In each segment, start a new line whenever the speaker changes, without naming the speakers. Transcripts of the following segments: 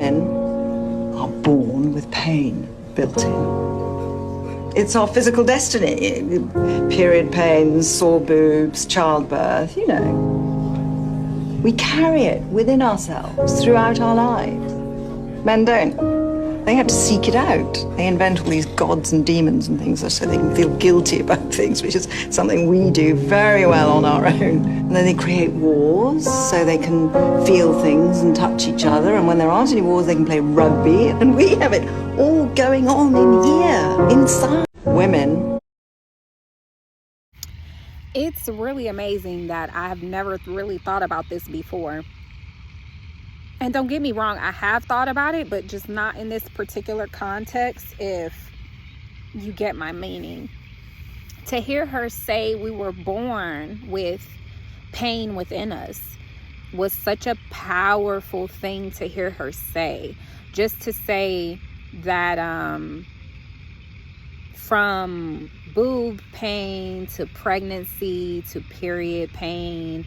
Men are born with pain built in. It's our physical destiny. Period pains, sore boobs, childbirth, you know. We carry it within ourselves throughout our lives. Men don't. They have to seek it out. They invent all these gods and demons and things so they can feel guilty about things, which is something we do very well on our own. And then they create wars so they can feel things and touch each other. And when there aren't any wars, they can play rugby. And we have it all going on in here, inside. Women.
It's really amazing that I have never really thought about this before. And don't get me wrong, I have thought about it, but just not in this particular context, if you get my meaning. To hear her say we were born with pain within us was such a powerful thing to hear her say. Just to say that from boob pain to pregnancy to period pain,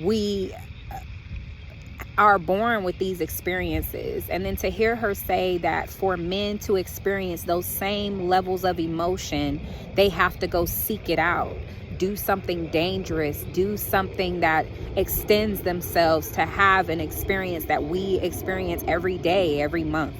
we are born with these experiences. And then to hear her say that for men to experience those same levels of emotion, they have to go seek it out, do something dangerous, do something that extends themselves to have an experience that we experience every day, every month.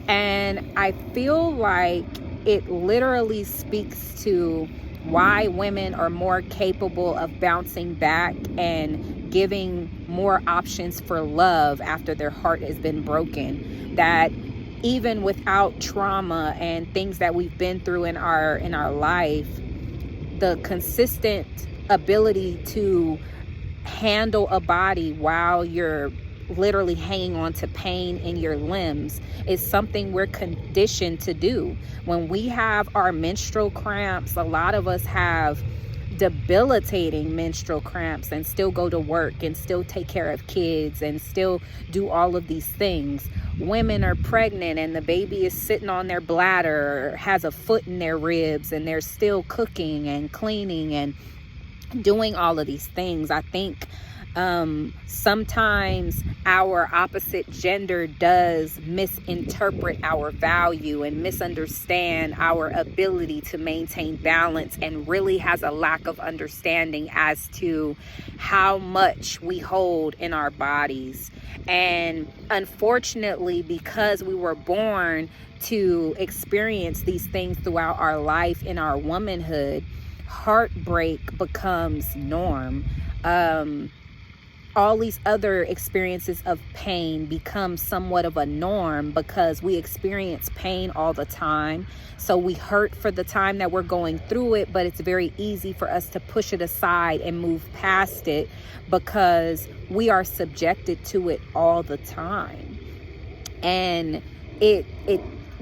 And I feel like it literally speaks to why women are more capable of bouncing back and giving more options for love after their heart has been broken. That even without trauma and things that we've been through in our life, the consistent ability to handle a body while you're literally hanging on to pain in your limbs is something we're conditioned to do. When we have our menstrual cramps, a lot of us have debilitating menstrual cramps and still go to work and still take care of kids and still do all of these things. Women are pregnant and the baby is sitting on their bladder or has a foot in their ribs and they're still cooking and cleaning and doing all of these things. I think sometimes our opposite gender does misinterpret our value and misunderstand our ability to maintain balance, and really has a lack of understanding as to how much we hold in our bodies. And unfortunately, because we were born to experience these things throughout our life in our womanhood, heartbreak becomes norm. All these other experiences of pain become somewhat of a norm because we experience pain all the time. So we hurt for the time that we're going through it, but it's very easy for us to push it aside and move past it because we are subjected to it all the time. And it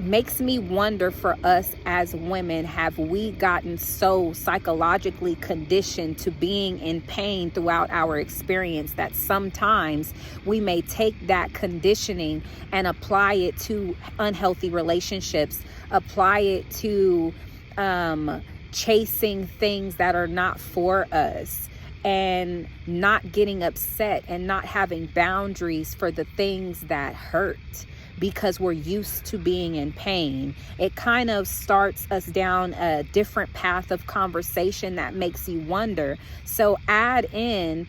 makes me wonder, for us as women, have we gotten so psychologically conditioned to being in pain throughout our experience that sometimes we may take that conditioning and apply it to unhealthy relationships, apply it to chasing things that are not for us, and not getting upset and not having boundaries for the things that hurt, because we're used to being in pain. It kind of starts us down a different path of conversation that makes you wonder. So add in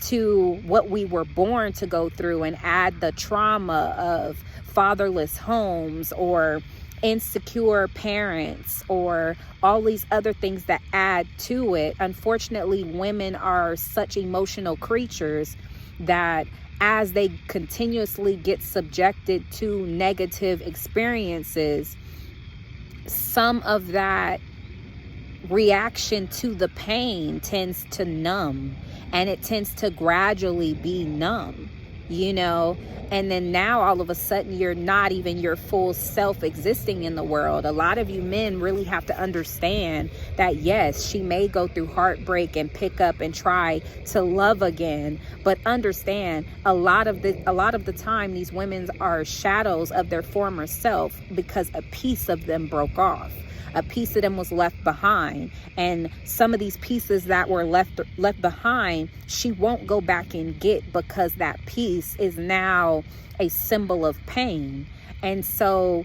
to what we were born to go through and add the trauma of fatherless homes or insecure parents or all these other things that add to it. Unfortunately, women are such emotional creatures that as they continuously get subjected to negative experiences, some of that reaction to the pain tends to numb, and it tends to gradually be numb, you know? And then now all of a sudden you're not even your full self existing in the world. A lot of you men really have to understand that, yes, she may go through heartbreak and pick up and try to love again, but understand a lot of the time these women are shadows of their former self because a piece of them broke off. A piece of them was left behind, and some of these pieces that were left behind, she won't go back and get, because that piece piece is now a symbol of pain. And so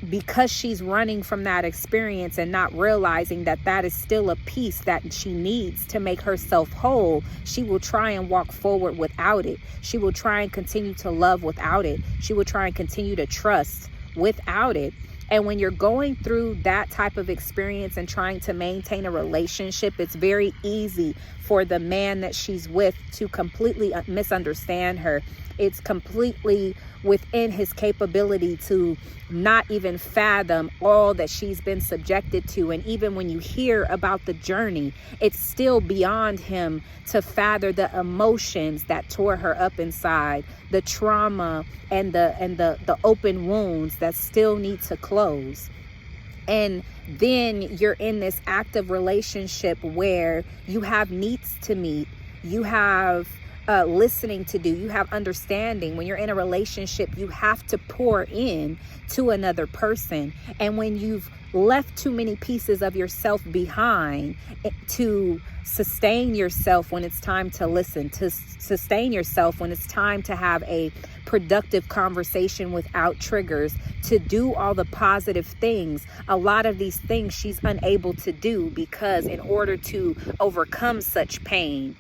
because she's running from that experience and not realizing that that is still a piece that she needs to make herself whole, she will try and walk forward without it. She will try and continue to love without it. She will try and continue to trust without it. And when you're going through that type of experience and trying to maintain a relationship, it's very easy for the man that she's with to completely misunderstand her. It's completely within his capability to not even fathom all that she's been subjected to. And even when you hear about the journey, it's still beyond him to fathom the emotions that tore her up inside, the trauma and the open wounds that still need to close. And then you're in this active relationship where you have needs to meet, you have listening to do, you have understanding. When you're in a relationship, you have to pour in to another person. And when you've left too many pieces of yourself behind to sustain yourself when it's time to listen, to sustain yourself when it's time to have a productive conversation without triggers, to do all the positive things, a lot of these things she's unable to do, because in order to overcome such pain,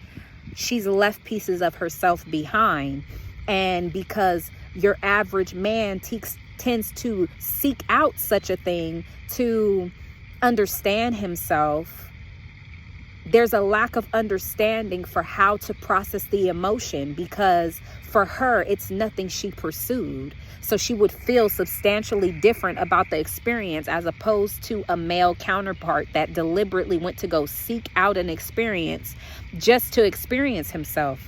she's left pieces of herself behind. And because your average man tends to seek out such a thing to understand himself, there's a lack of understanding for how to process the emotion, because for her, it's nothing she pursued. So she would feel substantially different about the experience as opposed to a male counterpart that deliberately went to go seek out an experience just to experience himself.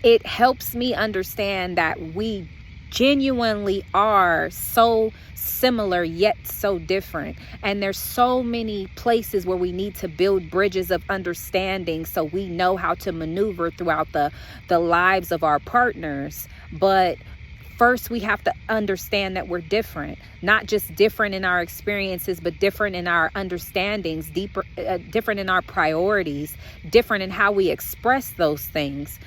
It helps me understand that we genuinely are so similar yet so different, and there's so many places where we need to build bridges of understanding so we know how to maneuver throughout the lives of our partners. But first, we have to understand that we're different, not just different in our experiences, but different in our understandings, different in our priorities, different in how we express those things.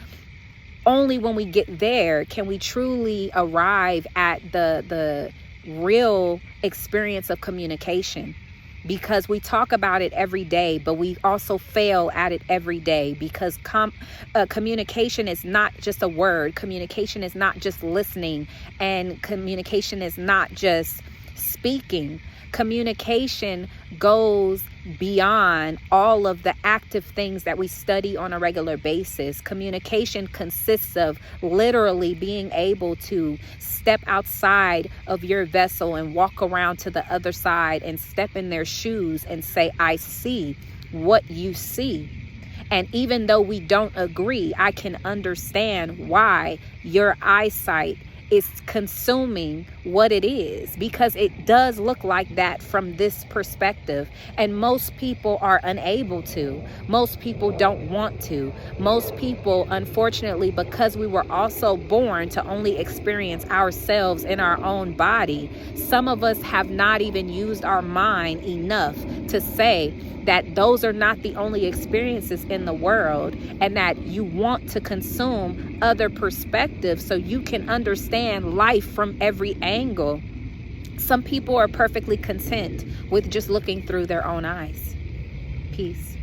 Only when we get there can we truly arrive at the real experience of communication, because we talk about it every day, but we also fail at it every day, because communication is not just a word. Communication is not just listening, and communication is not just speaking. Communication goes beyond all of the active things that we study on a regular basis. Communication consists of literally being able to step outside of your vessel and walk around to the other side and step in their shoes and say, I see what you see. And even though we don't agree, I can understand why your eyesight is consuming what it is, because it does look like that from this perspective. And most people are unable to. Most people don't want to. Most people, unfortunately, because we were also born to only experience ourselves in our own body, some of us have not even used our mind enough to say that those are not the only experiences in the world, and that you want to consume other perspectives so you can understand life from every angle. Some people are perfectly content with just looking through their own eyes. Peace.